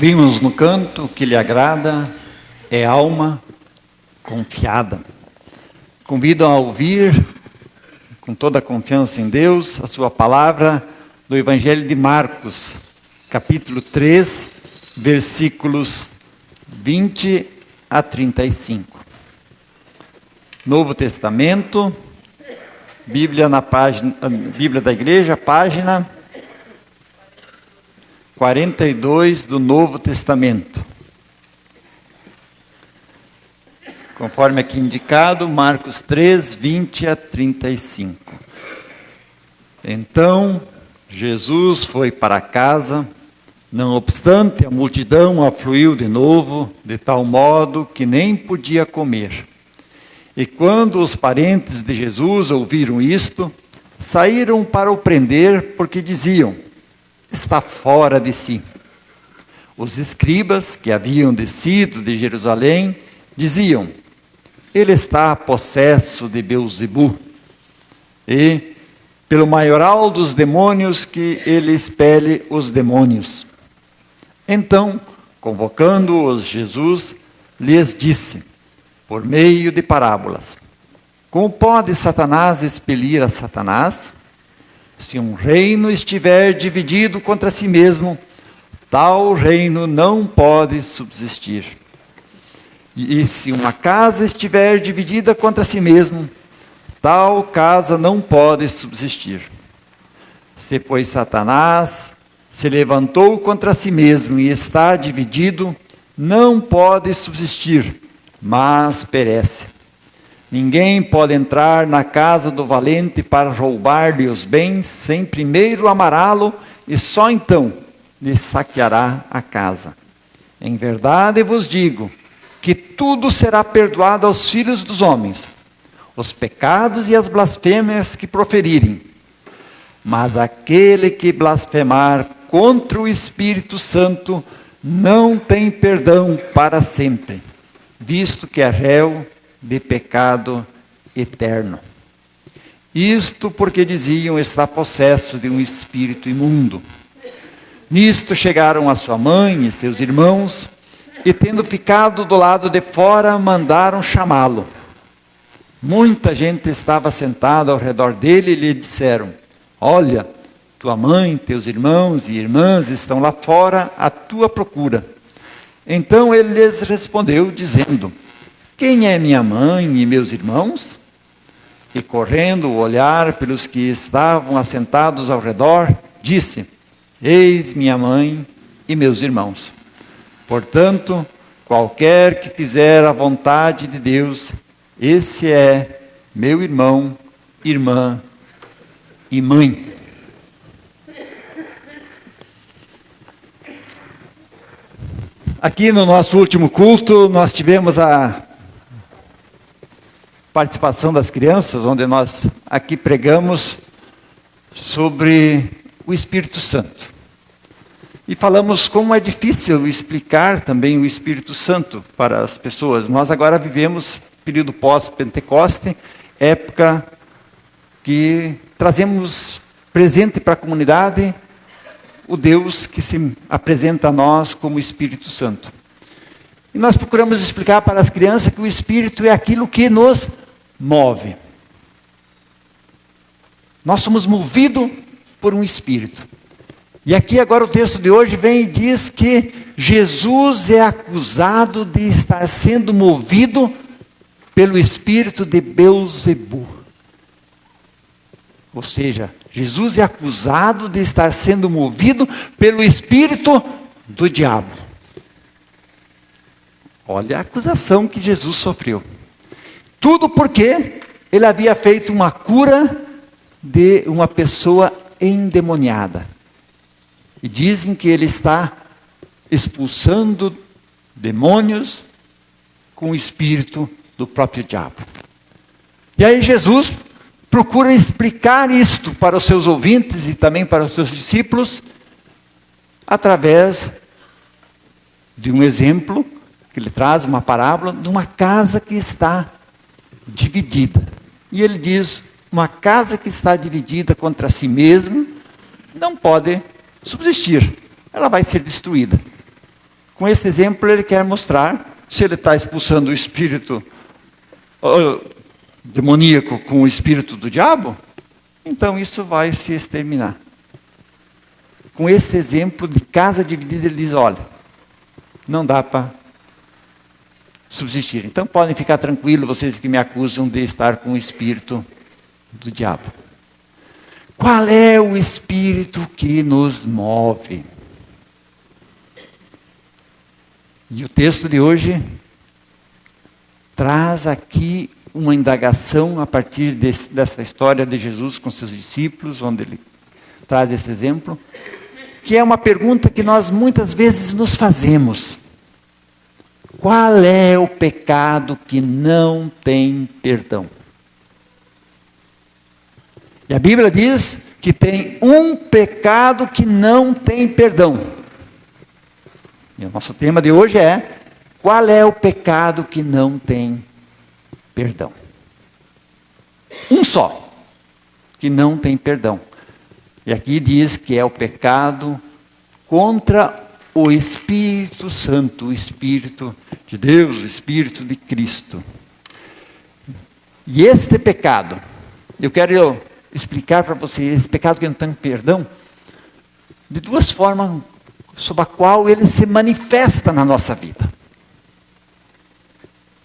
Ouvimos no canto: o que lhe agrada é alma confiada. Convido a ouvir, com toda a confiança em Deus, a sua palavra do Evangelho de Marcos, capítulo 3, versículos 20 a 35. Novo Testamento, Bíblia Bíblia da Igreja, página 42 do Novo Testamento. Conforme aqui indicado, Marcos 3, 20 a 35. Então, Jesus foi para casa, não obstante a multidão afluiu de novo, de tal modo que nem podia comer. E quando os parentes de Jesus ouviram isto, saíram para o prender, porque diziam: está fora de si. Os escribas que haviam descido de Jerusalém diziam: ele está possesso de Beelzebu, e pelo maioral dos demônios que ele expele os demônios. Então, convocando-os, Jesus lhes disse, por meio de parábolas: como pode Satanás expelir a Satanás? Se um reino estiver dividido contra si mesmo, tal reino não pode subsistir. E se uma casa estiver dividida contra si mesmo, tal casa não pode subsistir. Se, pois, Satanás se levantou contra si mesmo e está dividido, não pode subsistir, mas perece. Ninguém pode entrar na casa do valente para roubar-lhe os bens, sem primeiro amará-lo, e só então lhe saqueará a casa. Em verdade vos digo que tudo será perdoado aos filhos dos homens, os pecados e as blasfêmias que proferirem. Mas aquele que blasfemar contra o Espírito Santo não tem perdão para sempre, visto que é réu de pecado eterno. Isto porque diziam: está possesso de um espírito imundo. Nisto chegaram a sua mãe e seus irmãos, e tendo ficado do lado de fora, mandaram chamá-lo. Muita gente estava sentada ao redor dele e lhe disseram: olha, tua mãe, teus irmãos e irmãs estão lá fora à tua procura. Então ele lhes respondeu, dizendo: quem é minha mãe e meus irmãos? E correndo o olhar pelos que estavam assentados ao redor, disse: eis minha mãe e meus irmãos. Portanto, qualquer que fizer a vontade de Deus, esse é meu irmão, irmã e mãe. Aqui no nosso último culto, nós tivemos a participação das crianças, onde nós aqui pregamos sobre o Espírito Santo. E falamos como é difícil explicar também o Espírito Santo para as pessoas. Nós agora vivemos período pós-Pentecoste, época que trazemos presente para a comunidade o Deus que se apresenta a nós como Espírito Santo. E nós procuramos explicar para as crianças que o Espírito é aquilo que nos move. Nós somos movidos por um Espírito. E aqui agora o texto de hoje vem e diz que Jesus é acusado de estar sendo movido pelo espírito de Beelzebu. Ou seja, Jesus é acusado de estar sendo movido pelo espírito do diabo. Olha a acusação que Jesus sofreu. Tudo porque ele havia feito uma cura de uma pessoa endemoniada. E dizem que ele está expulsando demônios com o espírito do próprio diabo. E aí Jesus procura explicar isto para os seus ouvintes e também para os seus discípulos, através de um exemplo, que ele traz uma parábola, de uma casa que está dividida. E ele diz: uma casa que está dividida contra si mesma não pode subsistir, ela vai ser destruída. Com esse exemplo, ele quer mostrar, se ele está expulsando o espírito demoníaco com o espírito do diabo, então isso vai se exterminar. Com esse exemplo de casa dividida, ele diz, olha, não dá para subsistir. Então podem ficar tranquilos, vocês que me acusam de estar com o espírito do diabo. Qual é o espírito que nos move? E o texto de hoje traz aqui uma indagação a partir dessa história de Jesus com seus discípulos, onde ele traz esse exemplo, que é uma pergunta que nós muitas vezes nos fazemos. Qual é o pecado que não tem perdão? E a Bíblia diz que tem um pecado que não tem perdão. E o nosso tema de hoje é: qual é o pecado que não tem perdão? Um só, que não tem perdão. E aqui diz que é o pecado contra o Espírito Santo, o Espírito de Deus, o Espírito de Cristo. E este pecado, eu quero explicar para vocês, esse pecado que não tem perdão, de duas formas sob a qual ele se manifesta na nossa vida.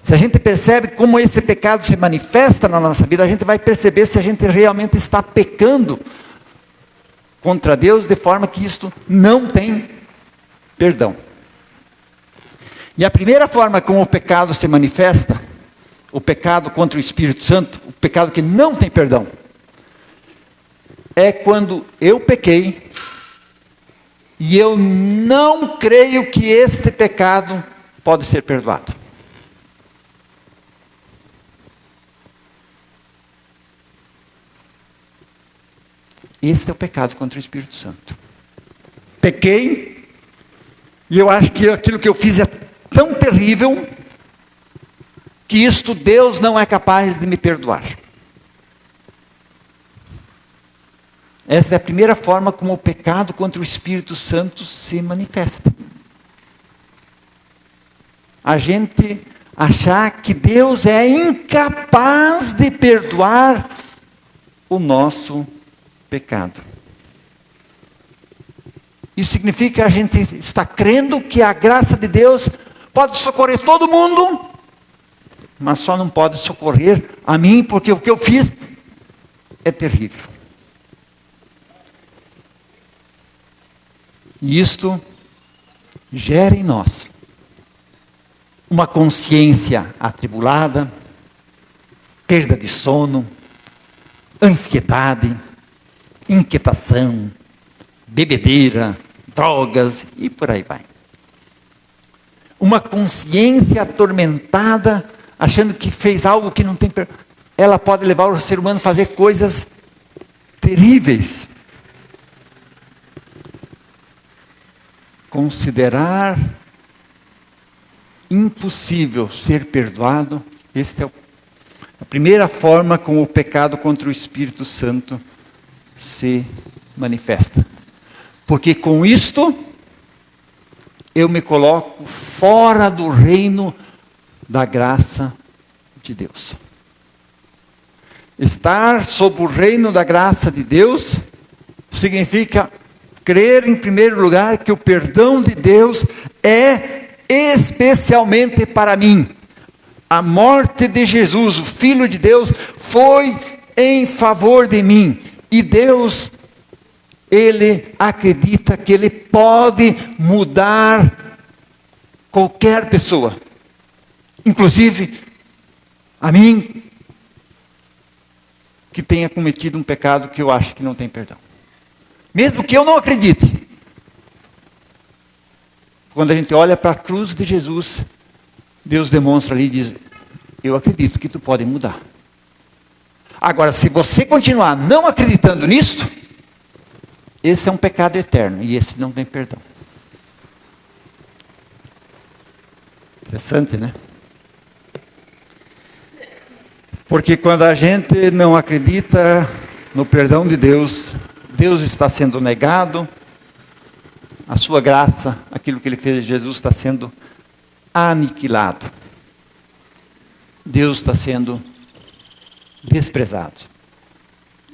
Se a gente percebe como esse pecado se manifesta na nossa vida, a gente vai perceber se a gente realmente está pecando contra Deus, de forma que isto não tem perdão. E a primeira forma como o pecado se manifesta, o pecado contra o Espírito Santo, o pecado que não tem perdão, é quando eu pequei, e eu não creio que este pecado pode ser perdoado. Este é o pecado contra o Espírito Santo. Pequei, e eu acho que aquilo que eu fiz é tão terrível, que isto Deus não é capaz de me perdoar. Essa é a primeira forma como o pecado contra o Espírito Santo se manifesta. A gente achar que Deus é incapaz de perdoar o nosso pecado. Isso significa que a gente está crendo que a graça de Deus pode socorrer todo mundo, mas só não pode socorrer a mim, porque o que eu fiz é terrível. E isto gera em nós uma consciência atribulada, perda de sono, ansiedade, inquietação, bebedeira, drogas e por aí vai. Uma consciência atormentada, achando que fez algo que não tem perdão. Ela pode levar o ser humano a fazer coisas terríveis. Considerar impossível ser perdoado, esta é a primeira forma como o pecado contra o Espírito Santo se manifesta. Porque com isto, eu me coloco fora do reino da graça de Deus. Estar sob o reino da graça de Deus significa crer em primeiro lugar que o perdão de Deus é especialmente para mim. A morte de Jesus, o Filho de Deus, foi em favor de mim. E Deus, Ele acredita que Ele pode mudar qualquer pessoa. Inclusive, a mim, que tenha cometido um pecado que eu acho que não tem perdão. Mesmo que eu não acredite. Quando a gente olha para a cruz de Jesus, Deus demonstra ali e diz: eu acredito que tu pode mudar. Agora, se você continuar não acreditando nisso, esse é um pecado eterno e esse não tem perdão. Interessante, né? Porque quando a gente não acredita no perdão de Deus, Deus está sendo negado, a sua graça, aquilo que ele fez de Jesus está sendo aniquilado. Deus está sendo desprezado.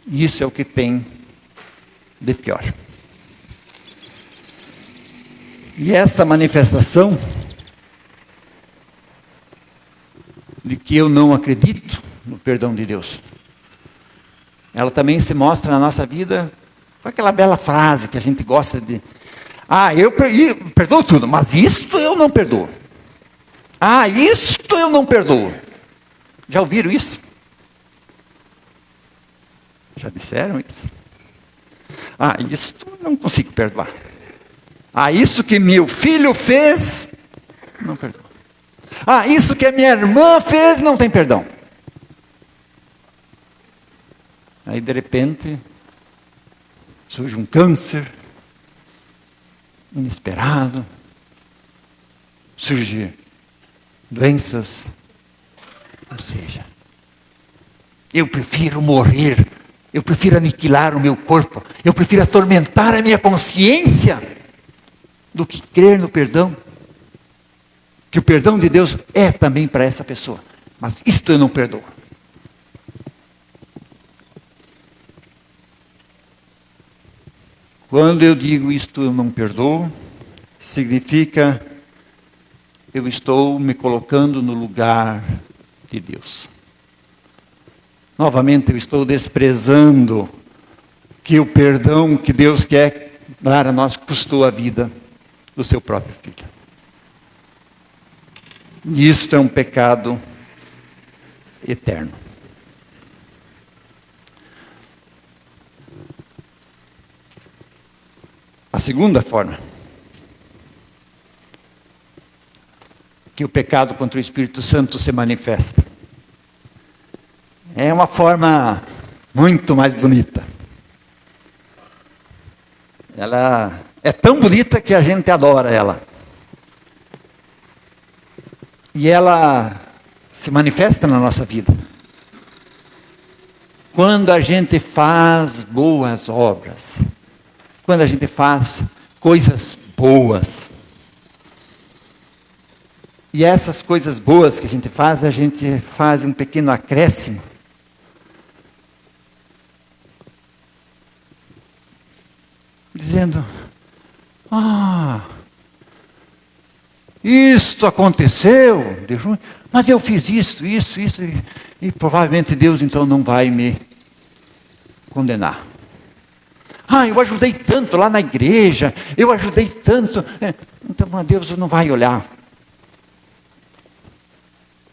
E isso é o que tem de pior. E essa manifestação de que eu não acredito no perdão de Deus, ela também se mostra na nossa vida com aquela bela frase que a gente gosta de: eu perdoo tudo, mas isto eu não perdoo. Isto eu não perdoo. Já ouviram isso? Já disseram isso? Isto não consigo perdoar. Isso que meu filho fez, não perdoo. Isso que a minha irmã fez, não tem perdão. Aí de repente surge um câncer inesperado, surge doenças, ou seja, eu prefiro morrer, eu prefiro aniquilar o meu corpo, eu prefiro atormentar a minha consciência do que crer no perdão, que o perdão de Deus é também para essa pessoa, mas isto eu não perdoo. Quando eu digo isto eu não perdoo, significa eu estou me colocando no lugar de Deus. Novamente eu estou desprezando que o perdão que Deus quer dar a nós custou a vida do seu próprio filho. E isto é um pecado eterno. A segunda forma que o pecado contra o Espírito Santo se manifesta é uma forma muito mais bonita. Ela é tão bonita que a gente adora ela. E ela se manifesta na nossa vida quando a gente faz boas obras. Quando a gente faz coisas boas. E essas coisas boas que a gente faz um pequeno acréscimo. Dizendo, isto aconteceu de ruim, mas eu fiz isso, e provavelmente Deus então não vai me condenar. Eu ajudei tanto lá na igreja, eu ajudei tanto. Então Deus não vai olhar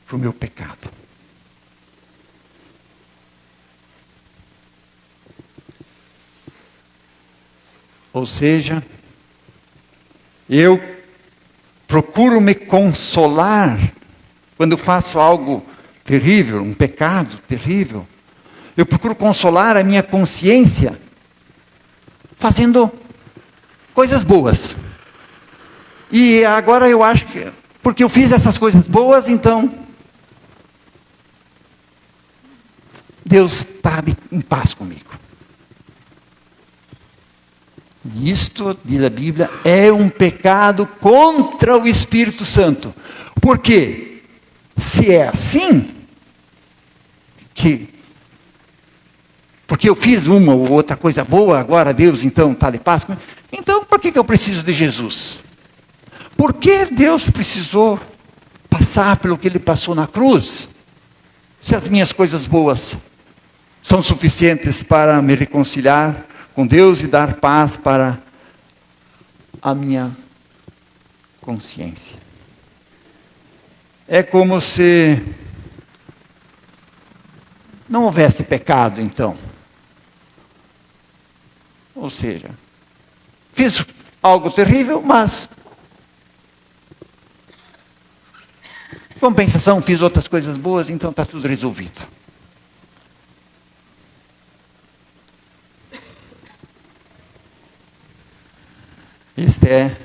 para o meu pecado. Ou seja, eu procuro me consolar quando faço algo terrível, um pecado terrível. Eu procuro consolar a minha consciência fazendo coisas boas. E agora eu acho que, porque eu fiz essas coisas boas, então Deus está em paz comigo. E isto, diz a Bíblia, é um pecado contra o Espírito Santo. Por quê? Se é assim, porque eu fiz uma ou outra coisa boa, agora Deus então está de paz comigo. Então por que eu preciso de Jesus? Por que Deus precisou passar pelo que Ele passou na cruz? Se as minhas coisas boas são suficientes para me reconciliar com Deus e dar paz para a minha consciência. É como se não houvesse pecado, então. Ou seja, fiz algo terrível, mas em compensação fiz outras coisas boas, então está tudo resolvido. Este é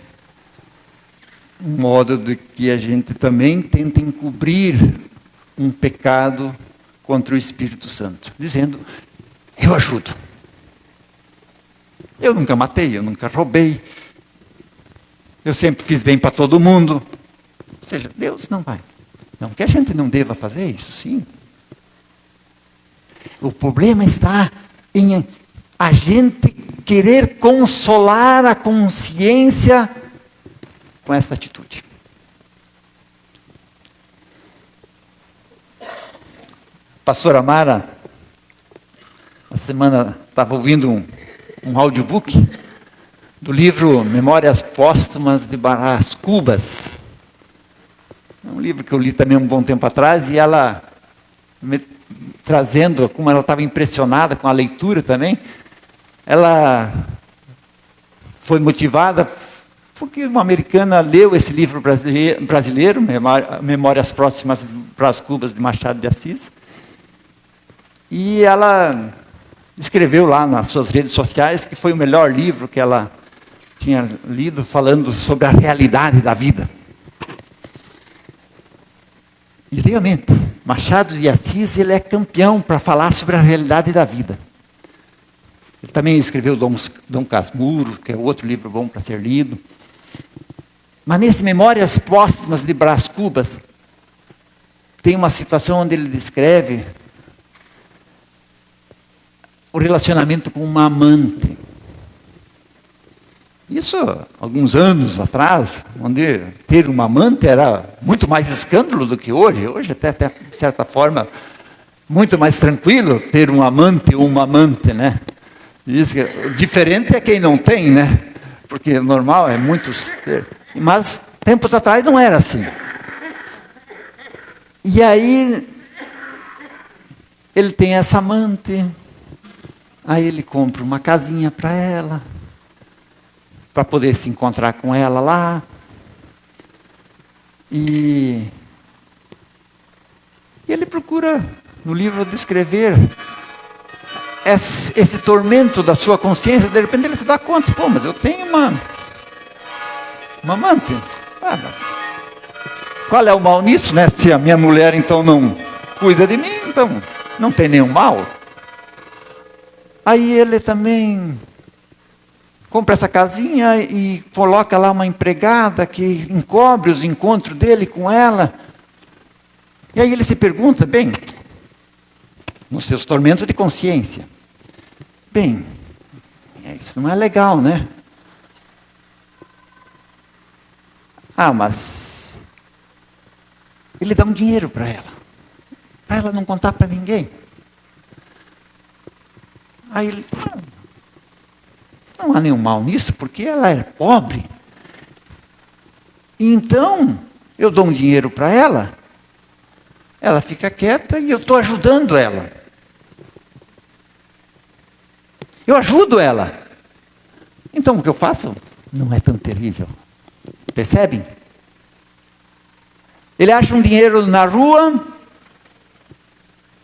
um modo de que a gente também tenta encobrir um pecado contra o Espírito Santo, dizendo, eu ajudo. Eu nunca matei, eu nunca roubei. eu sempre fiz bem para todo mundo. Ou seja, Deus não vai. Não que a gente não deva fazer isso, sim. O problema está em a gente querer consolar a consciência com essa atitude. Pastora Mara, a semana estava ouvindo um audiobook do livro Memórias Póstumas de Brás Cubas. É um livro que eu li também um bom tempo atrás, e ela trazendo como ela estava impressionada com a leitura também. Ela foi motivada porque uma americana leu esse livro brasileiro, Memórias Póstumas de Brás Cubas, de Machado de Assis, e ela escreveu lá nas suas redes sociais que foi o melhor livro que ela tinha lido, falando sobre a realidade da vida. E realmente, Machado de Assis, ele é campeão para falar sobre a realidade da vida. Ele também escreveu Dom Casmurro, que é outro livro bom para ser lido. Mas nesse Memórias Póstumas de Brás Cubas, tem uma situação onde ele descreve o relacionamento com uma amante. Isso alguns anos atrás, onde ter uma amante era muito mais escândalo do que hoje. Hoje até de certa forma, muito mais tranquilo ter um amante ou uma amante, né? Diz que diferente é quem não tem, né? Porque normal é muitos ter. Mas tempos atrás não era assim. E aí, ele tem essa amante, aí ele compra uma casinha para ela, para poder se encontrar com ela lá. E ele procura, no livro, descrever esse tormento da sua consciência. De repente ele se dá conta, pô, mas eu tenho uma amante. Ah, mas qual é o mal nisso, né? Se a minha mulher então não cuida de mim, então não tem nenhum mal. Aí ele também compra essa casinha e coloca lá uma empregada que encobre os encontros dele com ela. E aí ele se pergunta, bem, nos seus tormentos de consciência, bem, isso não é legal, né? Ah, mas ele dá um dinheiro para ela não contar para ninguém. Aí ele diz, não há nenhum mal nisso, porque ela é pobre. Então, eu dou um dinheiro para ela, ela fica quieta e eu estou ajudando ela. Eu ajudo ela. Então, o que eu faço não é tão terrível. Percebem? Ele acha um dinheiro na rua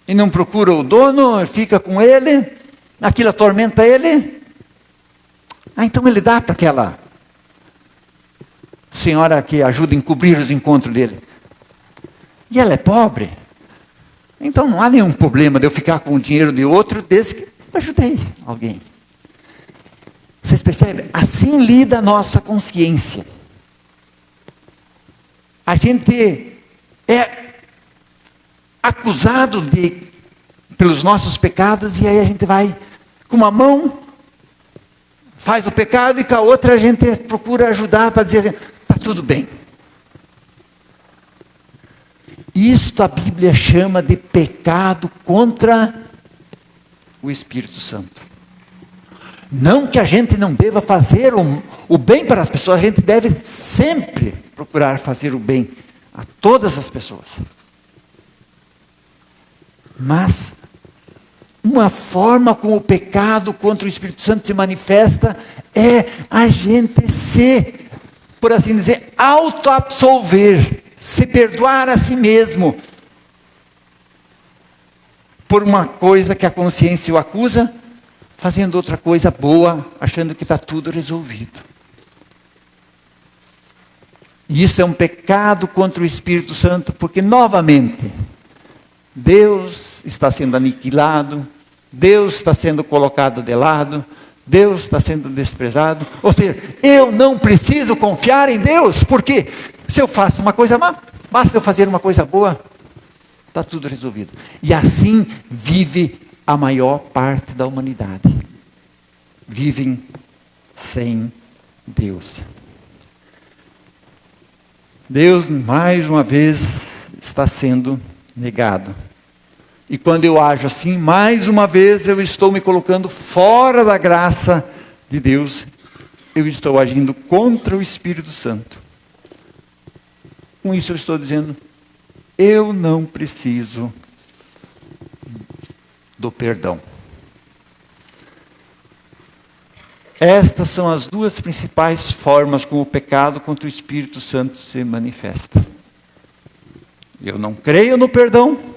e não procura o dono, fica com ele, aquilo atormenta ele. Então ele dá para aquela senhora que ajuda a encobrir os encontros dele. E ela é pobre. Então não há nenhum problema de eu ficar com o dinheiro de outro, desde que eu ajudei alguém. Vocês percebem? Assim lida a nossa consciência. A gente é acusado pelos nossos pecados, e aí a gente vai com uma mão, faz o pecado, e com a outra a gente procura ajudar para dizer assim, está tudo bem. Isto a Bíblia chama de pecado contra o Espírito Santo. Não que a gente não deva fazer o bem para as pessoas, a gente deve sempre procurar fazer o bem a todas as pessoas. Mas uma forma como o pecado contra o Espírito Santo se manifesta é a gente se, por assim dizer, auto-absolver, se perdoar a si mesmo por uma coisa que a consciência o acusa, fazendo outra coisa boa, achando que está tudo resolvido. E isso é um pecado contra o Espírito Santo, porque novamente Deus está sendo aniquilado, Deus está sendo colocado de lado, Deus está sendo desprezado. Ou seja, eu não preciso confiar em Deus, porque se eu faço uma coisa má, basta eu fazer uma coisa boa, está tudo resolvido. E assim vive a maior parte da humanidade. Vivem sem Deus. Deus, mais uma vez, está sendo negado. E quando eu ajo assim, mais uma vez eu estou me colocando fora da graça de Deus. Eu estou agindo contra o Espírito Santo. Com isso eu estou dizendo, eu não preciso do perdão. Estas são as duas principais formas como o pecado contra o Espírito Santo se manifesta. Eu não creio no perdão,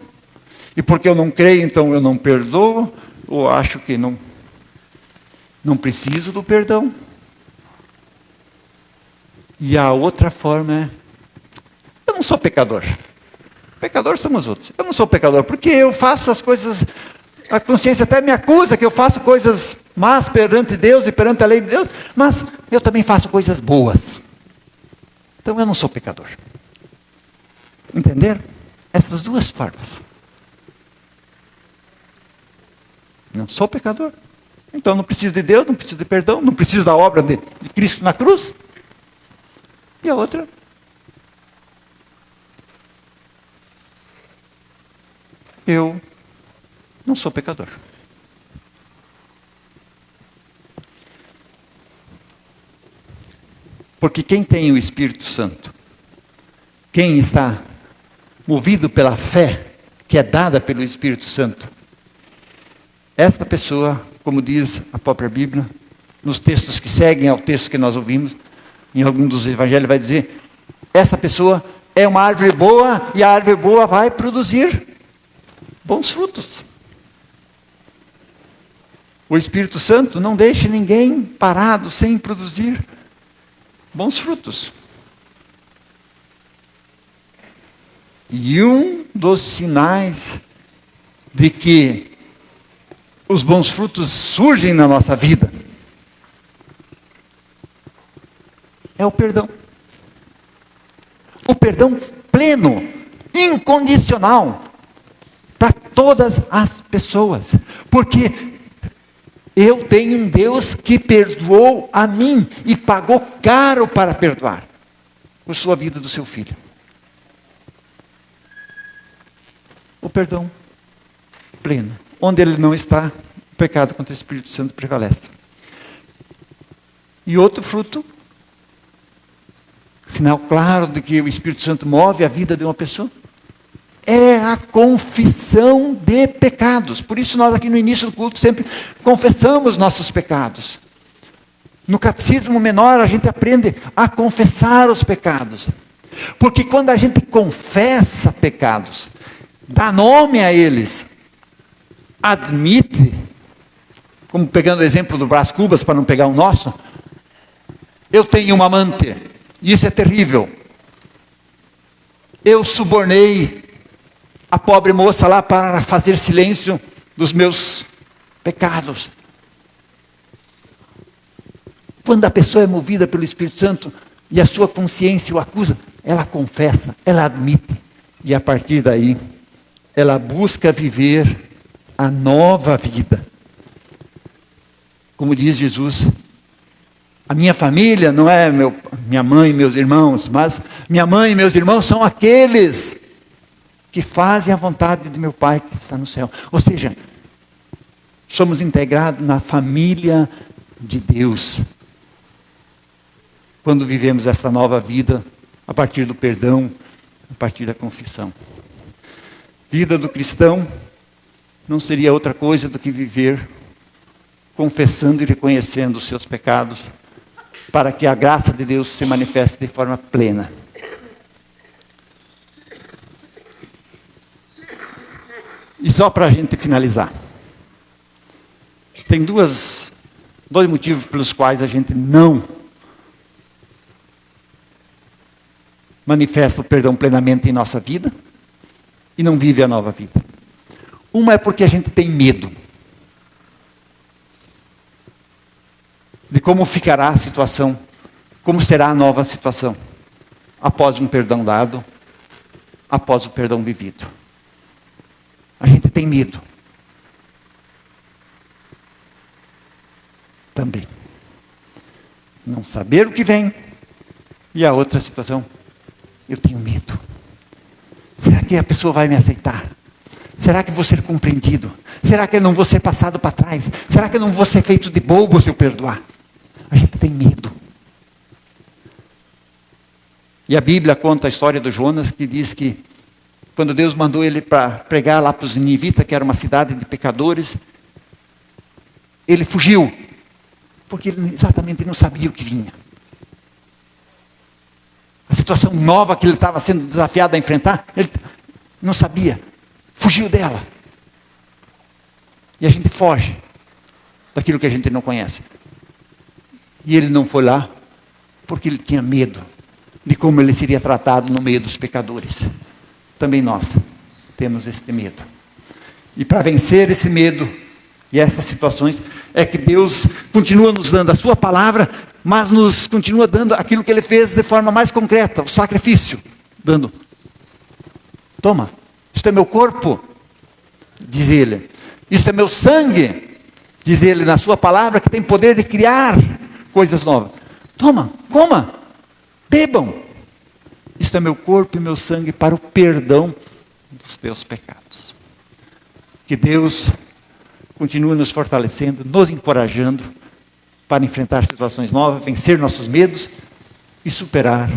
e porque eu não creio, então eu não perdoo, ou acho que não preciso do perdão. E a outra forma é, eu não sou pecador. Pecador somos outros. Eu não sou pecador, porque eu faço as coisas, a consciência até me acusa que eu faço coisas más perante Deus e perante a lei de Deus, mas eu também faço coisas boas. Então eu não sou pecador. Entenderam? Essas duas formas. Não sou pecador. Então não preciso de Deus, não preciso de perdão, não preciso da obra de Cristo na cruz. E a outra? Eu não sou pecador. Porque quem tem o Espírito Santo, quem está movido pela fé que é dada pelo Espírito Santo, esta pessoa, como diz a própria Bíblia, nos textos que seguem ao texto que nós ouvimos, em algum dos evangelhos vai dizer, essa pessoa é uma árvore boa e a árvore boa vai produzir bons frutos. O Espírito Santo não deixa ninguém parado sem produzir bons frutos. E um dos sinais de que os bons frutos surgem na nossa vida é o perdão. O perdão pleno, incondicional, para todas as pessoas. Porque eu tenho um Deus que perdoou a mim e pagou caro para perdoar por sua vida do seu filho. O perdão pleno. Onde ele não está, o pecado contra o Espírito Santo prevalece. E outro fruto, sinal claro de que o Espírito Santo move a vida de uma pessoa, é a confissão de pecados. Por isso nós aqui no início do culto sempre confessamos nossos pecados. No catecismo menor a gente aprende a confessar os pecados. Porque quando a gente confessa pecados, dá nome a eles, admite, como pegando o exemplo do Brás Cubas, para não pegar o nosso, eu tenho uma amante, e isso é terrível. Eu subornei a pobre moça lá para fazer silêncio dos meus pecados. Quando a pessoa é movida pelo Espírito Santo e a sua consciência o acusa, ela confessa, ela admite, e a partir daí ela busca viver a nova vida. Como diz Jesus, a minha família não é minha mãe e meus irmãos, mas minha mãe e meus irmãos são aqueles que fazem a vontade de meu Pai que está no céu. Ou seja, somos integrados na família de Deus. Quando vivemos essa nova vida, a partir do perdão, a partir da confissão. Vida do cristão não seria outra coisa do que viver confessando e reconhecendo os seus pecados, para que a graça de Deus se manifeste de forma plena. E só para a gente finalizar, tem dois motivos pelos quais a gente não manifesta o perdão plenamente em nossa vida e não vive a nova vida. Uma é porque a gente tem medo. de como ficará a situação, como será a nova situação, após um perdão dado, após o perdão vivido. A gente tem medo. Também. Não saber o que vem. E a outra situação, eu tenho medo. Será que a pessoa vai me aceitar? Será que vou ser compreendido? Será que eu não vou ser passado para trás? Será que eu não vou ser feito de bobo se eu perdoar? A gente tem medo. E a Bíblia conta a história do Jonas, que diz que quando Deus mandou ele para pregar lá para os ninivitas, que era uma cidade de pecadores, ele fugiu, porque ele exatamente não sabia o que vinha. A situação nova que ele estava sendo desafiado a enfrentar, ele não sabia, fugiu dela. E a gente foge daquilo que a gente não conhece. E ele não foi lá, porque ele tinha medo de como ele seria tratado no meio dos pecadores. Também nós temos esse medo. E para vencer esse medo e essas situações, é que Deus continua nos dando a sua palavra, mas nos continua dando aquilo que Ele fez de forma mais concreta, o sacrifício. Dando, toma, isto é meu corpo, diz Ele. Isto é meu sangue, diz Ele na sua palavra, que tem poder de criar coisas novas. Toma, coma, bebam. Isto é meu corpo e meu sangue para o perdão dos teus pecados. Que Deus continue nos fortalecendo, nos encorajando para enfrentar situações novas, vencer nossos medos e superar